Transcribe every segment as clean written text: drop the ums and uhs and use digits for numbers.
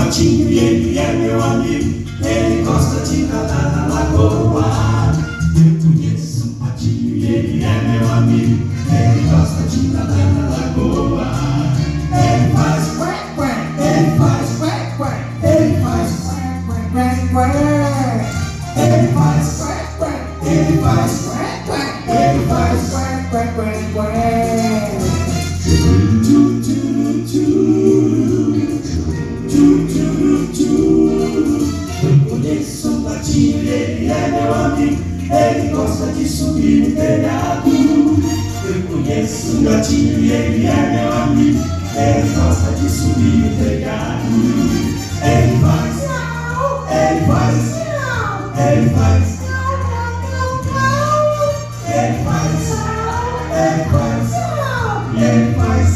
patinho e ele é meu amigo. Ele gosta de nadar na lagoa. Eu conheço um patinho e ele é meu amigo. Ele gosta de nadar na lagoa. Ele faz quack quack, ele faz quack quack, ele faz quack quack quack. Ele faz quack quack, ele faz quack quack, ele faz quack quack quack quack. Eu conheço um patinho e ele é meu amigo. Ele gosta de subir no telhado. Eu conheço um gatinho e ele é meu amigo. Ele gosta de subir no telhado. Ele faz, ele faz, ele faz, ele faz, ele faz, ele faz.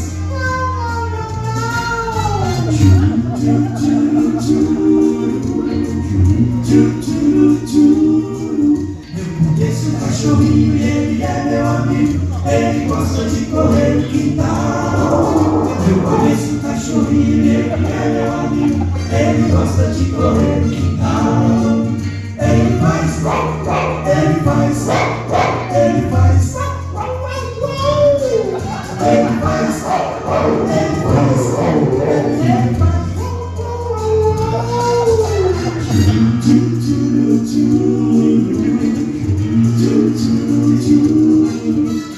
Eu conheço um cachorrinho e ele é meu amigo. Ele gosta de correr no quintal. Eu conheço um cachorrinho e ele é meu amigo. Ele gosta de correr no quintal. Ele faz, ele faz, ele faz, ele faz, ele faz.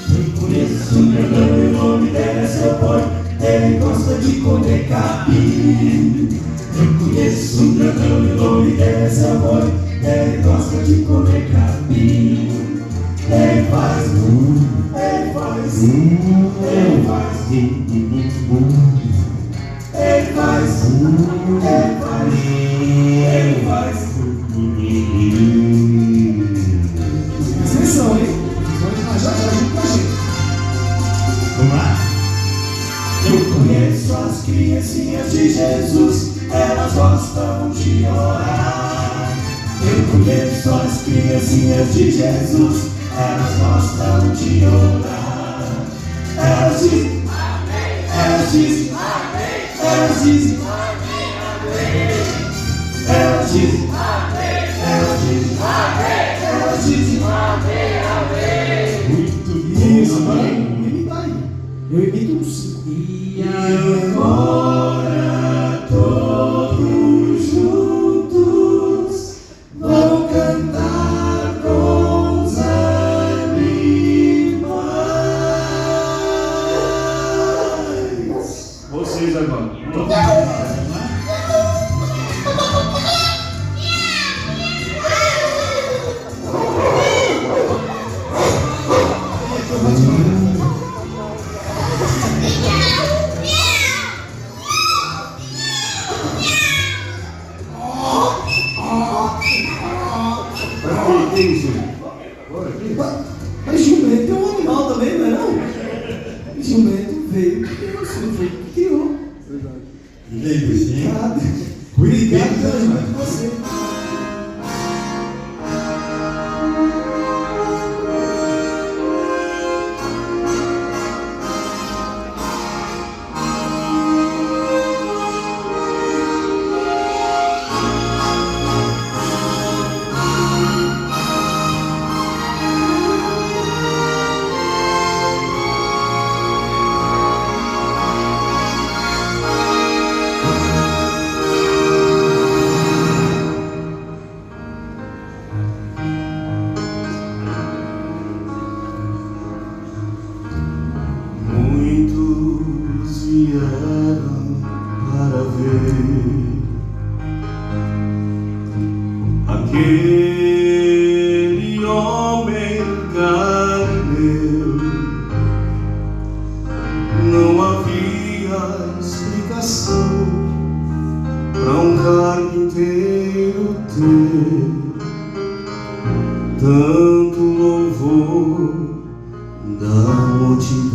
Eu conheço um dragão e o nome dele é seu boi. Ele gosta de comer capim. Eu conheço um dragão e o nome dele é seu boi. Ele gosta de comer capim. Ele faz, ele faz, ele faz, ele faz, ele faz, ele faz. Atenção, hein? Vamos já junto com a gente. Vamos lá? Eu conheço as criancinhas de Jesus. Elas gostam de orar. Eu conheço as criancinhas de Jesus. Elas gostam de orar. Elas dizem amém. Elas dizem amém. Elas dizem amém, amém. Elas dizem amém. Elas dizem amém. Elas dizem amém, amém. Muito isso, mano. Imita aí. Eu imito um sim. E agora todos juntos vão cantar com os animais. Vocês agora. Mas jumento é um animal também, não é não? Jumento veio, você não foi que criou. Verdade. Obrigado. Obrigado pela ajuda de você. Muitos vieram para ver aquele homem galileu. Não havia explicação para um carpinteiro ter tanto louvor da multidão.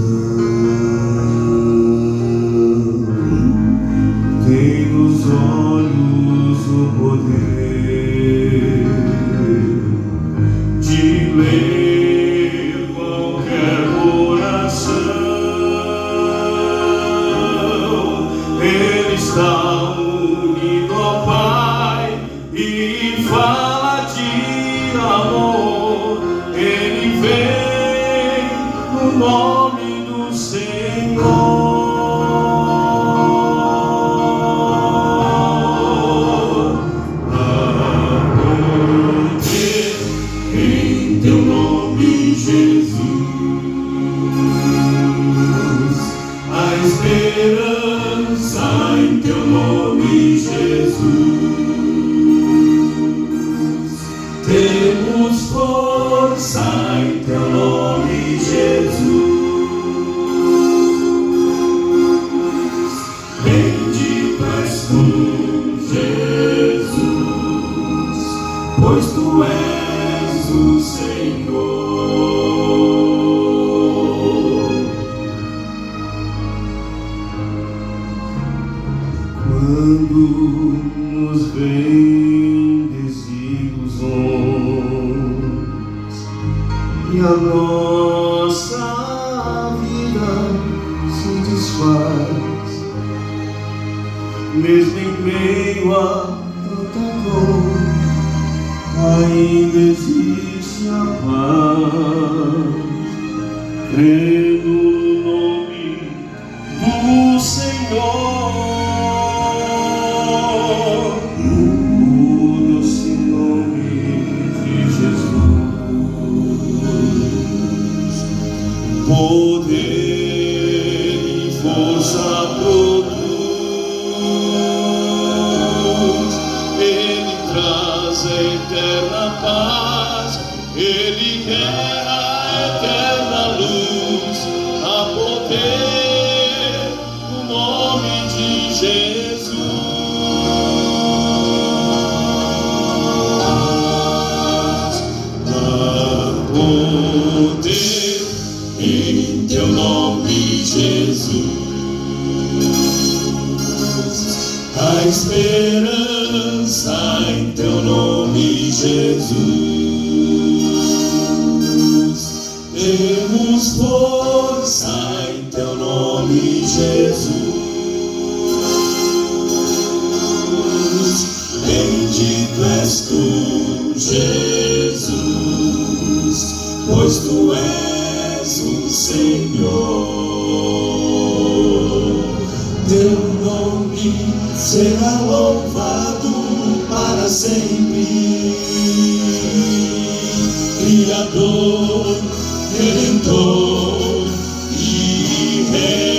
Tem nos olhos o poder de ler qualquer coração. Ele está unido nome, Jesus. Temos força em teu nome, Jesus. Bendito és tu, Jesus, pois tu és o Senhor. Quando nos vêm desilusões e a nossa vida se desfaz, mesmo em meio a tanta dor, ainda existe a paz, crendo no nome do Senhor, no doce nome de Jesus. Poder e força produz, Ele traz a eterna paz, Ele é a eterna luz, a poder no nome de Jesus. Há poder em teu nome, Jesus. A esperança em teu nome, Jesus. Temos força em teu nome, Jesus. Bendito és tu, Jesus, pois tu és o Senhor. Teu nome será louvado para sempre. Criador, Redentor e Rei.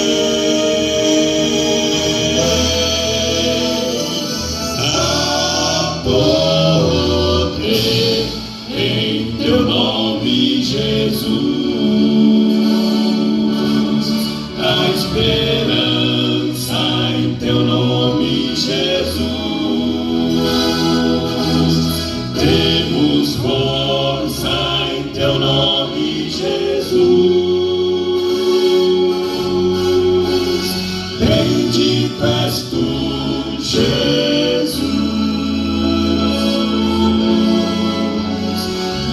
Há poder em teu nome, Jesus. A esperança em teu nome, Jesus. Temos força em teu nome, Jesus. Bendito és tu, Jesus.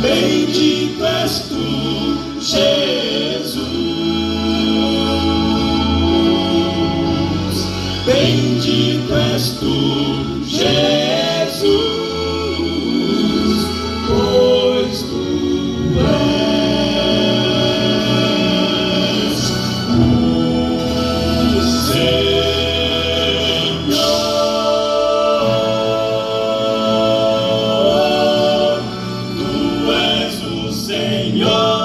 Bendito és tu, Jesus. Bendito és tu, Jesus, pois tu és o Senhor. Tu és o Senhor.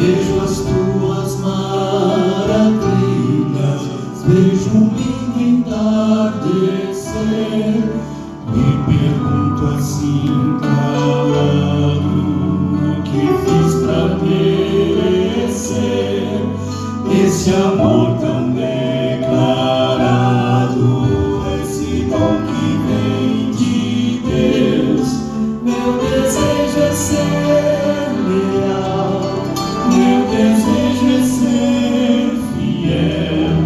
Vejo as tuas maravilhas, vejo um lindo entardecer. Me pergunto assim calado, o que fiz pra merecer esse amor tão declarado, esse dom que vem de Deus. Meu desejo é ser leal, meu desejo é ser fiel,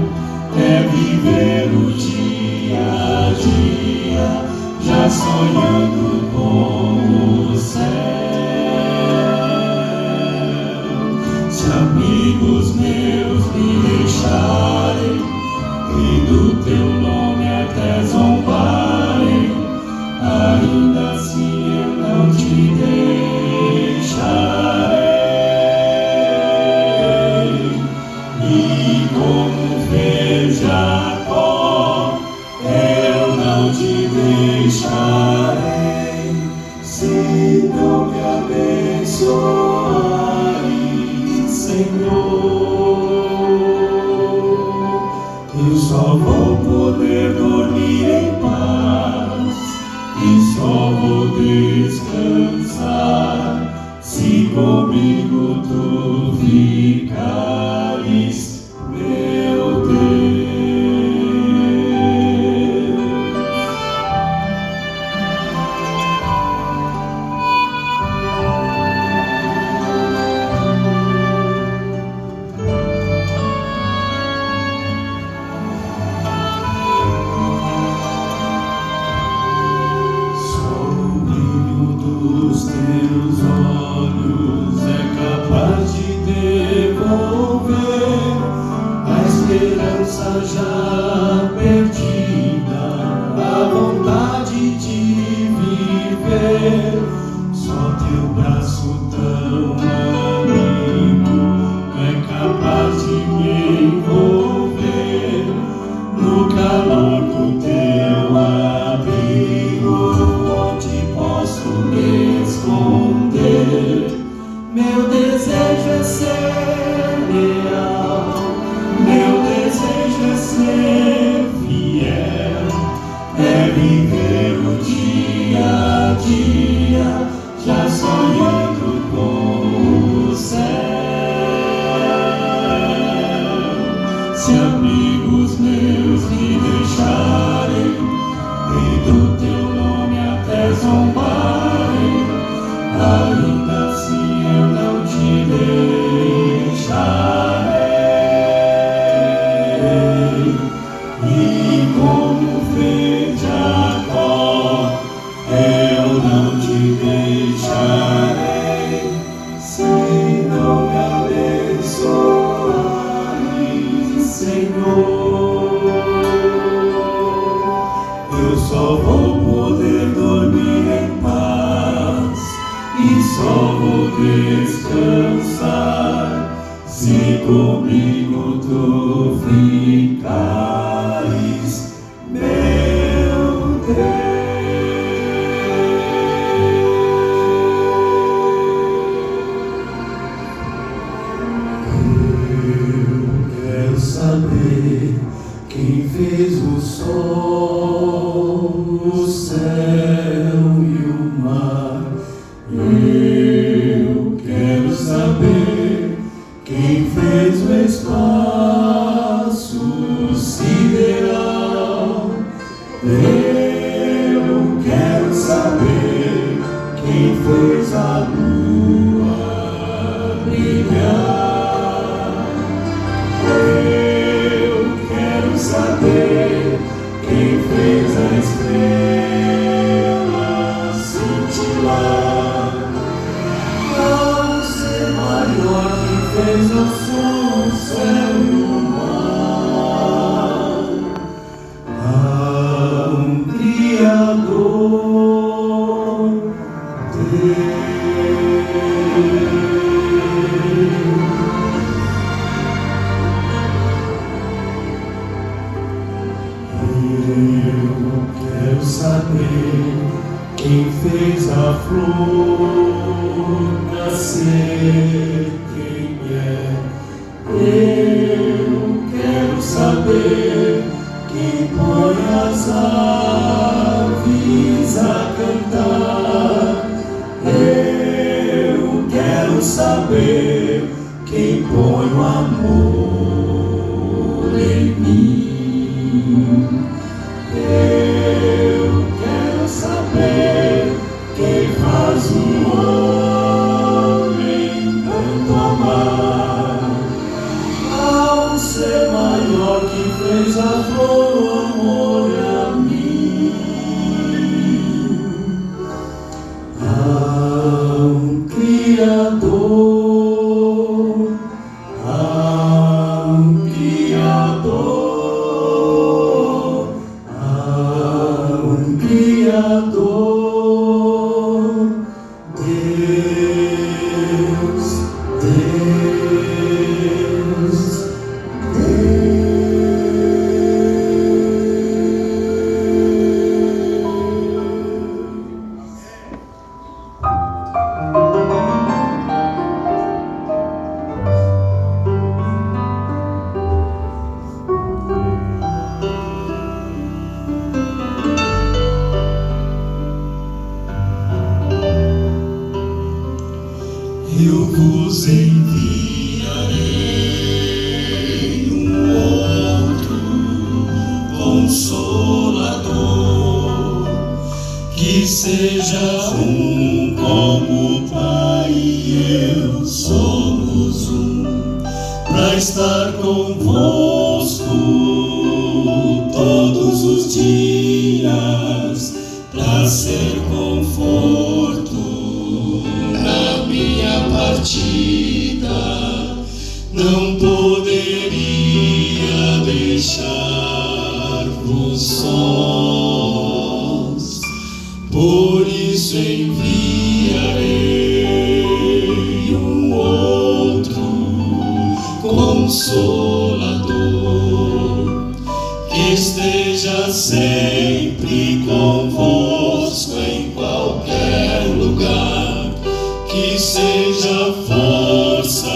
é viver o dia a dia, já sonhando com o céu. Se amigos meus me deixarem e do teu nome até zombarem, ainda assim eu não te deixarei. E como vejo só vou poder dormir em paz e só vou descansar se comigo tu ficares, meu Deus. Os teus olhos é capaz de devolver a esperança já perdida, a vontade de viver. Só teu braço tão amigo é capaz de me envolver no calor do teu abrigo, onde posso me esconder. Meu desejo é ser leal, meu desejo é ser fiel, é viver o dia a dia, já sonhando com o céu. Se amigos meus me deixarem e do teu nome até zombarem, ainda assim eu não te deixarei. E como fez Jacó, eu não te deixarei, se não me abençoares, Senhor. Eu só vou poder dormir em paz e só vou descansar se comigo tu ficares, meu Deus. Eu quero saber quem fez o sol, o céu e o mar. Eu quero saber quem fez o espaço sideral. Eu quero saber quem fez a lua brilhar. Eu quero saber quem fez a estrela cintilar. Ao ser maior que fez o som, o céu e o mar, há um Criador, eu quero saber quem fez a flor nascer, quem é. Eu quero saber quem põe as aves a cantar. Eu quero saber quem põe o amor em mim. Eu quero saber quem faz o homem tanto amar. Ao ser maior que fez a flor, o amor é a mim. Há um Criador, há Consolador, que seja um como o Pai e eu somos um, para estar convosco todos os dias, para ser conforto na minha partida. Não poderia deixar-vos sós, por isso enviarei um outro Consolador, que esteja sempre convosco em qualquer lugar, que seja força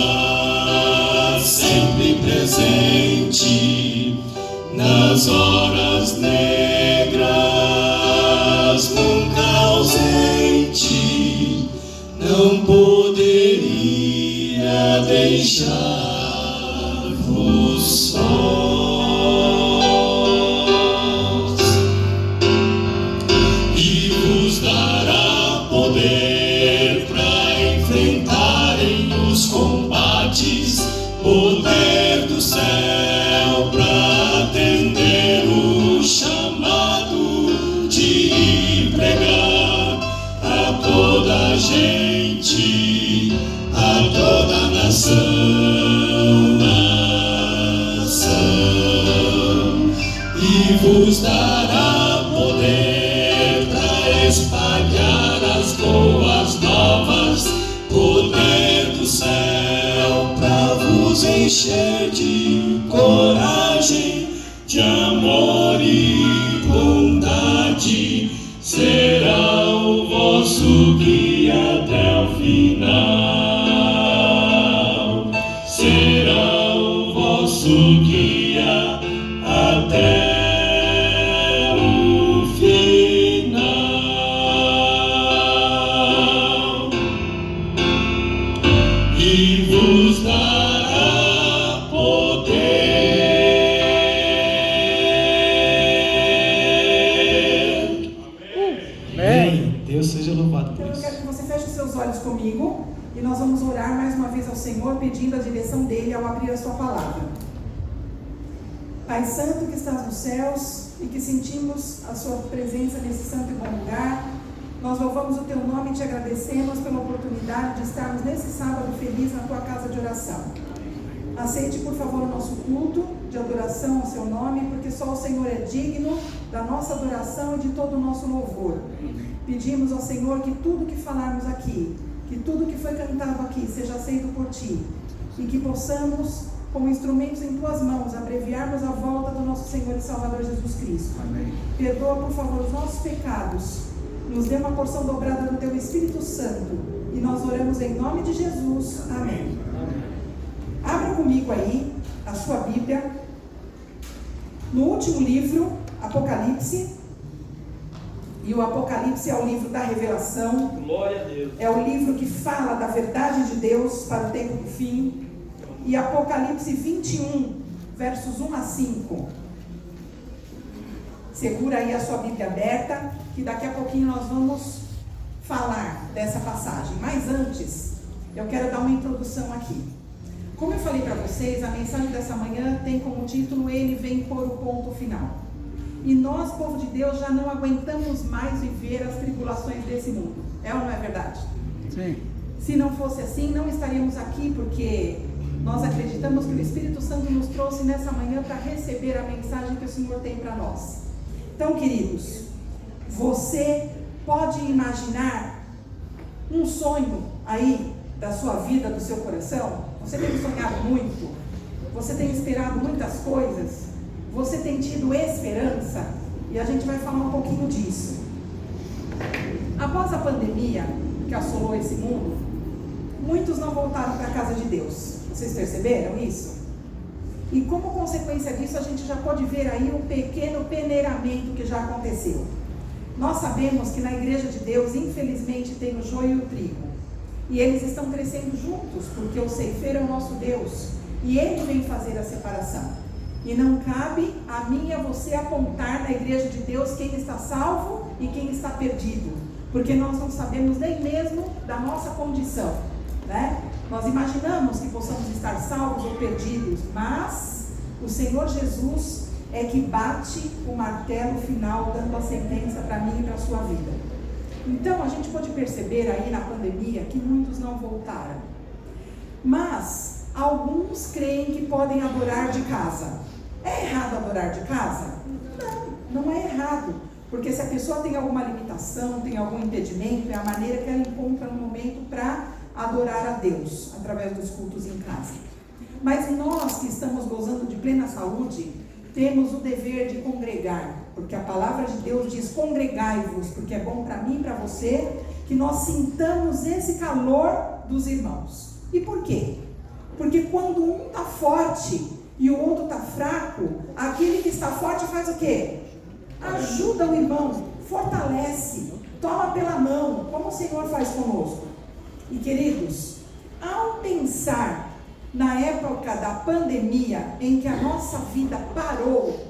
sempre presente nas horas negras, nunca ausente. Não poderia deixar-vos sós, e vos dará poder para enfrentarem os combates, poder do céu para atender o chamado de ir pregar a toda gente, a toda nação, e vos dará poder para espalhar as boas novas, poder do céu para vos encher de coragem, de amor e bondade. Será o vosso guia até o final, será o vosso guia até o final, e vos dará poder. Amém. Deus seja louvado por Então eu isso. quero que você feche os seus olhos comigo e nós vamos orar mais uma vez ao Senhor, pedindo a direção dele ao abrir a sua palavra. Pai Santo que estás nos céus e que sentimos a sua presença nesse santo e bom lugar, nós louvamos o teu nome e te agradecemos pela oportunidade de estarmos nesse sábado feliz na tua casa de oração. Aceite por favor o nosso culto de adoração ao seu nome, porque só o Senhor é digno da nossa adoração e de todo o nosso louvor. Pedimos ao Senhor que tudo que falarmos aqui, que tudo que foi cantado aqui seja aceito por ti, e que possamos, como instrumentos em tuas mãos, abreviarmos a volta do nosso Senhor e Salvador Jesus Cristo. Amém. Perdoa por favor os nossos pecados, nos dê uma porção dobrada do teu Espírito Santo, e nós oramos em nome de Jesus. Amém. Abra comigo aí a sua Bíblia no último livro, Apocalipse. E o Apocalipse é o livro da revelação. Glória a Deus. É o livro que fala da verdade de Deus para o tempo do fim. E Apocalipse 21, versos 1 a 5. Segura aí a sua Bíblia aberta, que daqui a pouquinho nós vamos falar dessa passagem. Mas antes, eu quero dar uma introdução aqui. Como eu falei para vocês, a mensagem dessa manhã tem como título Ele vem pôr o ponto final. E nós, povo de Deus, já não aguentamos mais viver as tribulações desse mundo. É ou não é verdade? Sim. Se não fosse assim, não estaríamos aqui, porque nós acreditamos que o Espírito Santo nos trouxe nessa manhã para receber a mensagem que o Senhor tem para nós. Então, queridos, você pode imaginar um sonho aí da sua vida, do seu coração? Você tem sonhado muito? Você tem esperado muitas coisas? Você tem tido esperança? E a gente vai falar um pouquinho disso. Após a pandemia que assolou esse mundo, muitos não voltaram para a casa de Deus. Vocês perceberam isso? E como consequência disso, a gente já pode ver aí um pequeno peneiramento que já aconteceu. Nós sabemos que na igreja de Deus, infelizmente, tem o joio e o trigo. E eles estão crescendo juntos, porque o ceifeiro é o nosso Deus. E ele vem fazer a separação. E não cabe a mim e a você apontar na igreja de Deus quem está salvo e quem está perdido, porque nós não sabemos nem mesmo da nossa condição, né? Nós imaginamos que possamos estar salvos ou perdidos, mas o Senhor Jesus é que bate o martelo final, dando a sentença para mim e para a sua vida. Então a gente pode perceber aí na pandemia que muitos não voltaram, mas alguns creem que podem adorar de casa. É errado adorar de casa? Não, não é errado, porque se a pessoa tem alguma limitação, tem algum impedimento, é a maneira que ela encontra no momento para adorar a Deus, através dos cultos em casa. Mas nós que estamos gozando de plena saúde, temos o dever de congregar, porque a palavra de Deus diz: congregai-vos, porque é bom para mim e para você, que nós sintamos esse calor dos irmãos. E por quê? Porque quando um está forte e o outro está fraco, aquele que está forte faz o quê? Ajuda o irmão, fortalece, toma pela mão, como o Senhor faz conosco. E queridos, ao pensar na época da pandemia, em que a nossa vida parou,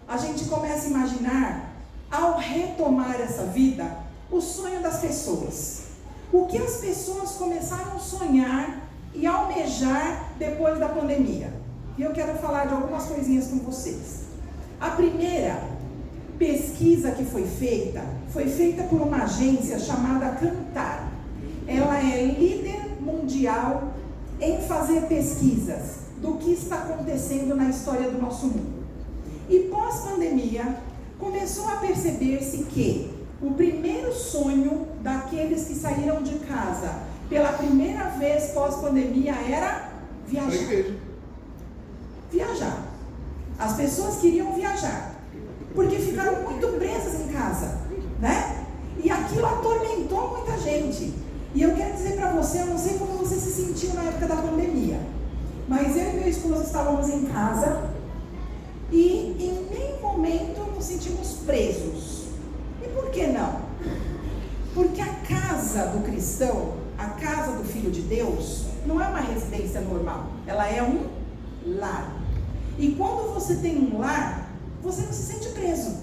a gente começa a imaginar, ao retomar essa vida, o sonho das pessoas. O que as pessoas começaram a sonhar e almejar depois da pandemia. E eu quero falar de algumas coisinhas com vocês. A primeira pesquisa que foi feita por uma agência chamada Kantar. Ela é líder mundial em fazer pesquisas do que está acontecendo na história do nosso mundo. E pós-pandemia, começou a perceber-se que o primeiro sonho daqueles que saíram de casa pela primeira vez pós-pandemia era viajar. Viajar. As pessoas queriam viajar, porque ficaram muito presas em casa, né? E aquilo atormentou muita gente. E eu quero dizer para você, eu não sei como você se sentiu na época da pandemia, mas eu e meu esposo estávamos em casa e em nenhum momento nos sentimos presos. E por que não? Porque a casa do cristão, a casa do Filho de Deus, não é uma residência normal, ela é um lar. E quando você tem um lar, você não se sente preso,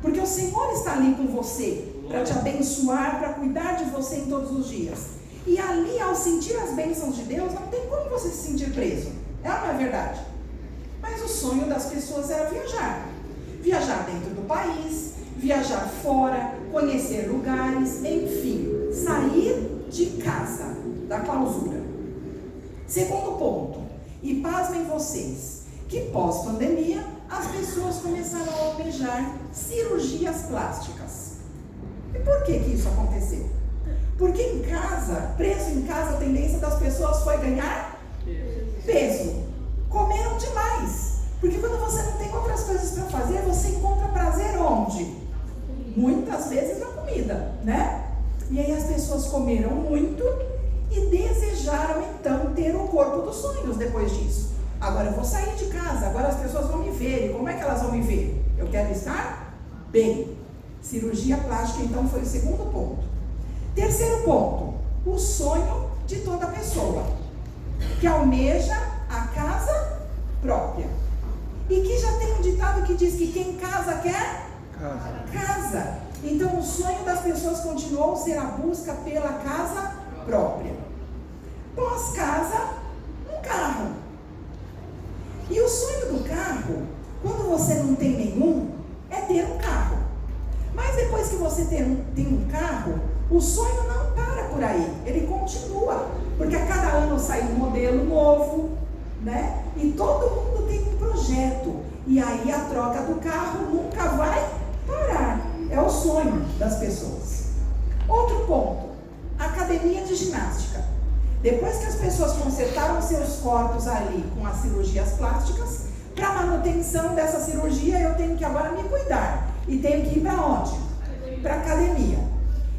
porque o Senhor está ali com você, para te abençoar, para cuidar de você em todos os dias. E ali, ao sentir as bênçãos de Deus, não tem como você se sentir preso. É ou não é verdade? Mas o sonho das pessoas era viajar. Viajar dentro do país, viajar fora, conhecer lugares, enfim, sair de casa, da clausura. Segundo ponto, e pasmem vocês, que pós-pandemia, as pessoas começaram a almejar cirurgias plásticas. E por que isso aconteceu? Porque em casa, preso em casa, a tendência das pessoas foi ganhar peso. Comeram demais. Porque quando você não tem outras coisas para fazer, você encontra prazer onde? Muitas vezes na comida, né? E aí as pessoas comeram muito e desejaram então ter o corpo dos sonhos depois disso. Agora eu vou sair de casa, agora as pessoas vão me ver. E como é que elas vão me ver? Eu quero estar bem. Cirurgia plástica então foi o segundo ponto. Terceiro ponto, o sonho de toda pessoa que almeja a casa própria. E que já tem um ditado que diz que quem casa quer casa. Então o sonho das pessoas continuou a ser a busca pela casa própria. Pós-casa, um carro. E o sonho do carro, quando você não tem nenhum, é ter um carro. Mas depois que você tem um carro, o sonho não para por aí, ele continua, porque a cada ano sai um modelo novo, né? E todo mundo tem um projeto, e aí a troca do carro nunca vai parar, é o sonho das pessoas. Outro ponto, academia de ginástica. Depois que as pessoas consertaram seus corpos ali com as cirurgias plásticas, para manutenção dessa cirurgia eu tenho que agora me cuidar, e tenho que ir para onde? Para academia.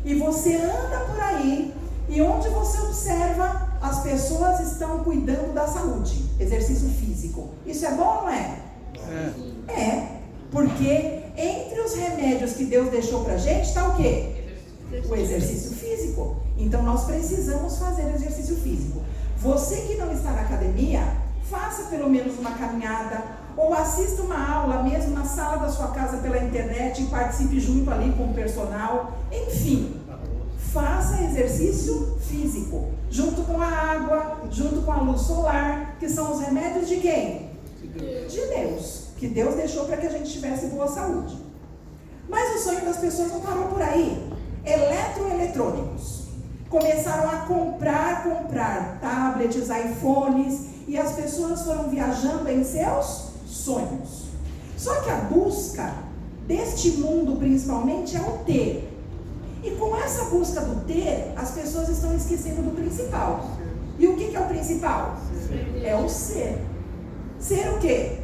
E você anda por aí, e onde você observa, as pessoas estão cuidando da saúde, exercício físico. Isso é bom ou não é? É, porque entre os remédios que Deus deixou pra gente, está o quê? O exercício físico. Então nós precisamos fazer exercício físico. Você que não está na academia, faça pelo menos uma caminhada, ou assista uma aula mesmo na sala da sua casa pela internet e participe junto ali com o personal. Enfim, faça exercício físico, junto com a água, junto com a luz solar, que são os remédios de quem? De Deus, que Deus deixou para que a gente tivesse boa saúde. Mas o sonho das pessoas não parou por aí. Eletroeletrônicos. Começaram a comprar tablets, iPhones, e as pessoas foram viajando em seus sonhos. Só que a busca deste mundo principalmente é o ter. E com essa busca do ter, as pessoas estão esquecendo do principal. E o que é o principal? É o ser. Ser o quê?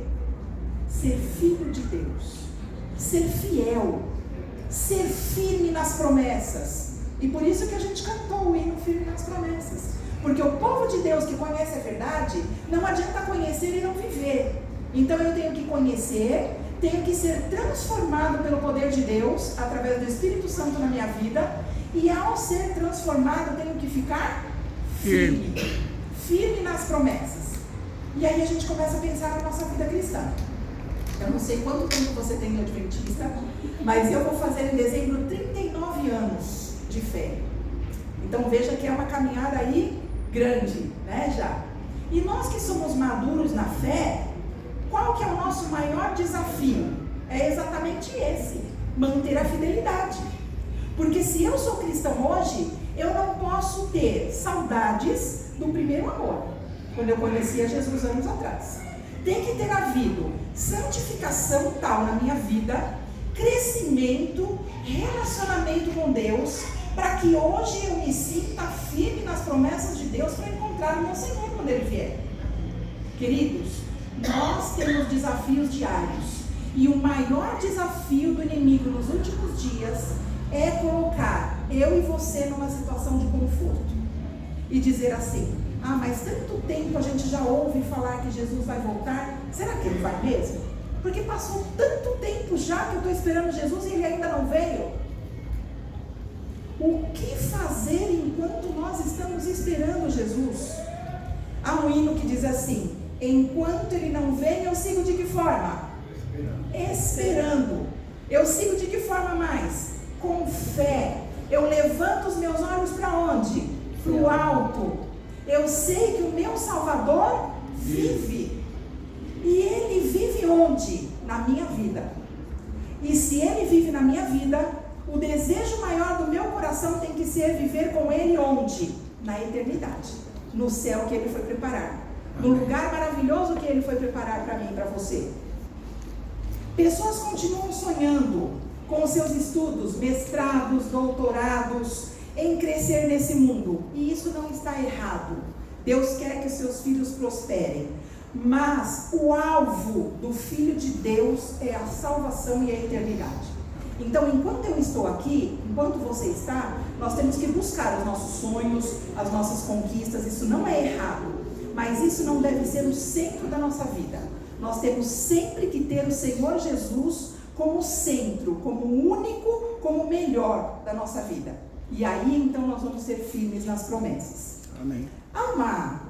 Ser filho de Deus. Ser fiel. Ser firme nas promessas. E por isso que a gente cantou o hino Firme nas Promessas. Porque o povo de Deus que conhece a verdade, não adianta conhecer e não viver. Então eu tenho que conhecer, tenho que ser transformado pelo poder de Deus, através do Espírito Santo na minha vida, e ao ser transformado, tenho que ficar firme. Firme nas promessas. E aí a gente começa a pensar na nossa vida cristã. Eu não sei quanto tempo você tem no Adventista, mas eu vou fazer em dezembro 39 anos de fé. Então veja que é uma caminhada aí grande, né, já. E nós que somos maduros na fé, qual que é o nosso maior desafio? É exatamente esse, manter a fidelidade. Porque se eu sou cristão hoje, eu não posso ter saudades do primeiro amor, quando eu conhecia Jesus anos atrás. Tem que ter havido santificação tal na minha vida, crescimento, relacionamento com Deus, para que hoje eu me sinta firme nas promessas de Deus para encontrar o meu Senhor quando Ele vier. Queridos, nós temos desafios diários, e o maior desafio do inimigo nos últimos dias é colocar eu e você numa situação de conforto e dizer assim: ah, mas tanto tempo a gente já ouve falar que Jesus vai voltar, será que Ele vai mesmo? Porque passou tanto tempo já que eu estou esperando Jesus e Ele ainda não veio. O que fazer enquanto nós estamos esperando Jesus? Há um hino que diz assim: enquanto Ele não vem, eu sigo de que forma? Esperando. Eu sigo de que forma mais? Com fé. Eu levanto os meus olhos para onde? Para o alto. Eu sei que o meu Salvador vive. E Ele vive onde? Na minha vida. E se Ele vive na minha vida, o desejo maior do meu coração tem que ser viver com Ele onde? Na eternidade. No céu que Ele foi preparar. No lugar maravilhoso que Ele foi preparar para mim e para você. Pessoas continuam sonhando com os seus estudos, mestrados, doutorados, em crescer nesse mundo. E isso não está errado. Deus quer que os seus filhos prosperem. Mas o alvo do Filho de Deus é a salvação e a eternidade. Então, enquanto eu estou aqui, enquanto você está, nós temos que buscar os nossos sonhos, as nossas conquistas. Isso não é errado, mas isso não deve ser o centro da nossa vida. Nós temos sempre que ter o Senhor Jesus como centro, como único, como melhor da nossa vida. E aí, então, nós vamos ser firmes nas promessas. Amém. Há uma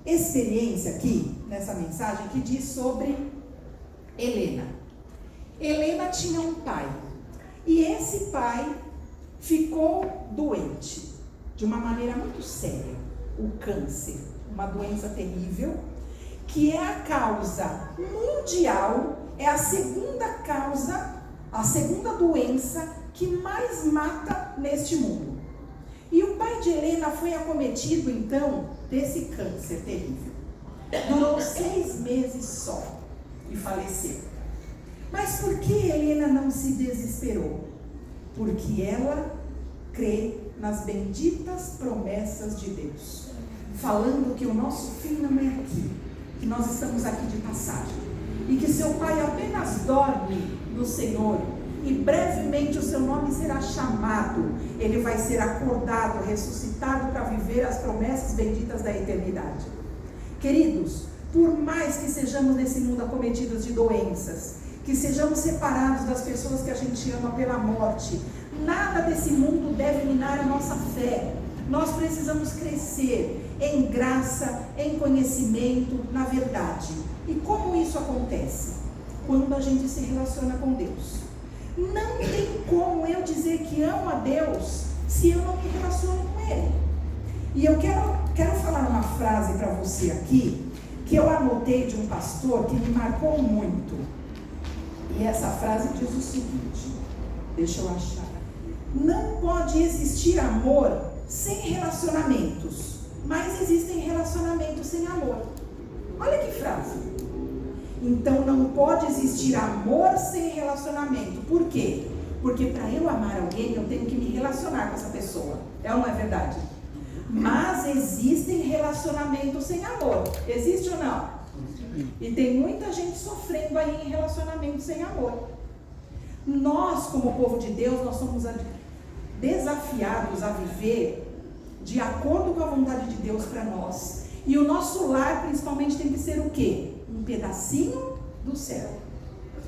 experiência aqui, nessa mensagem, que diz sobre Helena. Helena tinha um pai. E esse pai ficou doente, de uma maneira muito séria. O câncer, uma doença terrível, que é a causa mundial, é a segunda causa, a segunda doença que mais mata neste mundo. E o pai de Helena foi acometido, então, desse câncer terrível. Durou 6 meses só e faleceu. Mas por que Helena não se desesperou? Porque ela crê nas benditas promessas de Deus, falando que o nosso fim não é aqui, que nós estamos aqui de passagem, e que seu pai apenas dorme no Senhor, e brevemente o seu nome será chamado, ele vai ser acordado, ressuscitado para viver as promessas benditas da eternidade. Queridos, por mais que sejamos nesse mundo acometidos de doenças, que sejamos separados das pessoas que a gente ama pela morte, nada desse mundo deve minar a nossa fé. Nós precisamos crescer em graça, em conhecimento, na verdade. E como isso acontece? Quando a gente se relaciona com Deus. Não tem como eu dizer que amo a Deus se eu não me relaciono com Ele. E eu quero falar uma frase para você aqui, que eu anotei de um pastor que me marcou muito. E essa frase diz o seguinte, deixa eu achar. Não pode existir amor sem relacionamentos, mas existem relacionamentos sem amor. Olha que frase. Então não pode existir amor sem relacionamento. Por quê? Porque para eu amar alguém, eu tenho que me relacionar com essa pessoa. É ou não é verdade? Mas existem relacionamentos sem amor. Existe ou não? E tem muita gente sofrendo aí em relacionamentos sem amor. Nós, como povo de Deus, nós somos desafiados a viver de acordo com a vontade de Deus para nós. E o nosso lar, principalmente, tem que ser o quê? Um pedacinho do céu.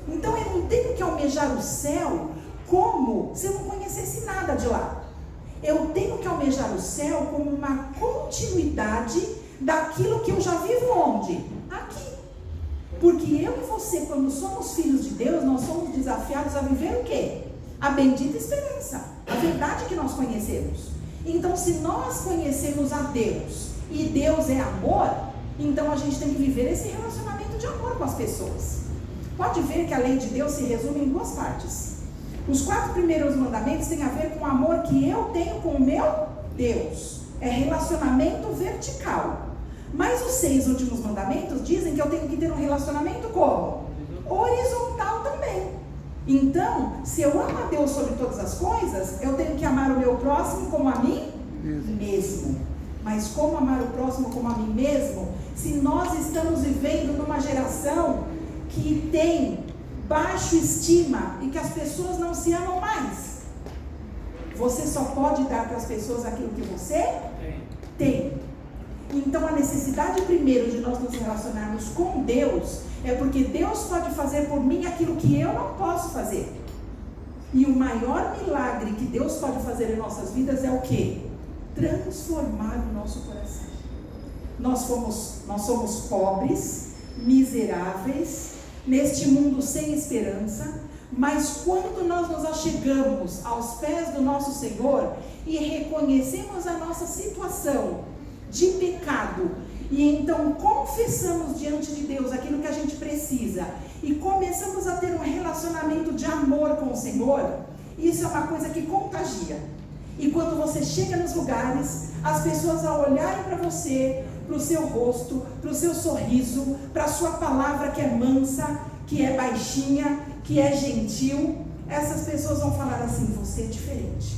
Então eu não tenho que almejar o céu como se eu não conhecesse nada de lá. Eu tenho que almejar o céu como uma continuidade daquilo que eu já vivo onde? Aqui. Porque eu e você, quando somos filhos de Deus, nós somos desafiados a viver o quê? A bendita esperança, a verdade que nós conhecemos. Então, se nós conhecemos a Deus e Deus é amor, então a gente tem que viver esse relacionamento de amor com as pessoas. Pode ver que a lei de Deus se resume em duas partes. Os 4 primeiros mandamentos têm a ver com o amor que eu tenho com o meu Deus. É relacionamento vertical. Mas os 6 últimos mandamentos dizem que eu tenho que ter um relacionamento como? Horizontal também. Então, se eu amo a Deus sobre todas as coisas, eu tenho que amar o meu próximo como a mim mesmo. Mas como amar o próximo como a mim mesmo, se nós estamos vivendo numa geração que tem baixa estima e que as pessoas não se amam mais? Você só pode dar para as pessoas aquilo que você tem. Então a necessidade primeiro de nós nos relacionarmos com Deus é porque Deus pode fazer por mim aquilo que eu não posso fazer. E o maior milagre que Deus pode fazer em nossas vidas é o quê? Transformar o nosso coração. Nós somos pobres, miseráveis, neste mundo sem esperança, mas quando nós nos achegamos aos pés do nosso Senhor e reconhecemos a nossa situação de pecado, e então confessamos diante de Deus aquilo que a gente precisa, e começamos a ter um relacionamento de amor com o Senhor, isso é uma coisa que contagia. E quando você chega nos lugares, as pessoas ao olharem para você, para o seu rosto, para o seu sorriso, para a sua palavra que é mansa, que é baixinha, que é gentil, essas pessoas vão falar assim, você é diferente.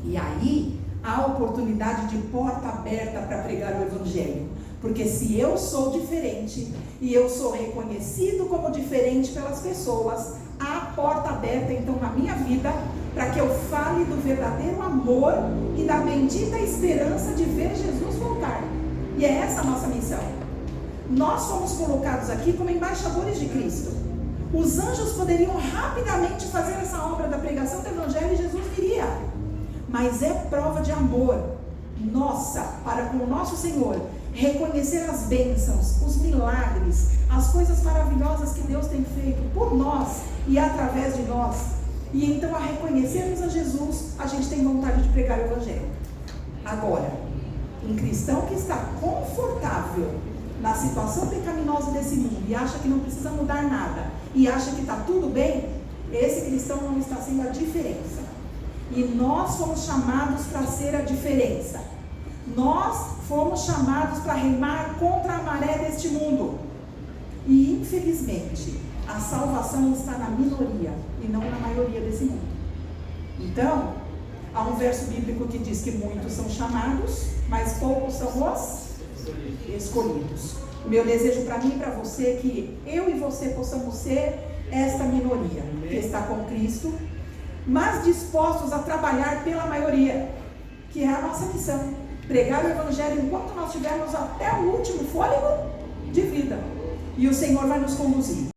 E aí há oportunidade de porta aberta para pregar o Evangelho. Porque se eu sou diferente e eu sou reconhecido como diferente pelas pessoas, há porta aberta então na minha vida para que eu fale do verdadeiro amor e da bendita esperança de ver Jesus voltar. E é essa a nossa missão. Nós somos colocados aqui como embaixadores de Cristo. Os anjos poderiam rapidamente fazer essa obra da pregação do Evangelho e Jesus viria. Mas é prova de amor nossa para com o nosso Senhor reconhecer as bênçãos, os milagres, as coisas maravilhosas que Deus tem feito por nós e através de nós. E então, a reconhecermos a Jesus, a gente tem vontade de pregar o Evangelho. Agora, um cristão que está confortável na situação pecaminosa desse mundo e acha que não precisa mudar nada e acha que está tudo bem, esse cristão não está sendo a diferença. E nós fomos chamados para ser a diferença. Nós fomos chamados para remar contra a maré deste mundo. E infelizmente, a salvação está na minoria e não na maioria desse mundo. Então, há um verso bíblico que diz que muitos são chamados, mas poucos são os escolhidos. O meu desejo para mim e para você é que eu e você possamos ser esta minoria que está com Cristo, mas dispostos a trabalhar pela maioria, que é a nossa missão. Pregar o Evangelho enquanto nós tivermos até o último fôlego de vida. E o Senhor vai nos conduzir.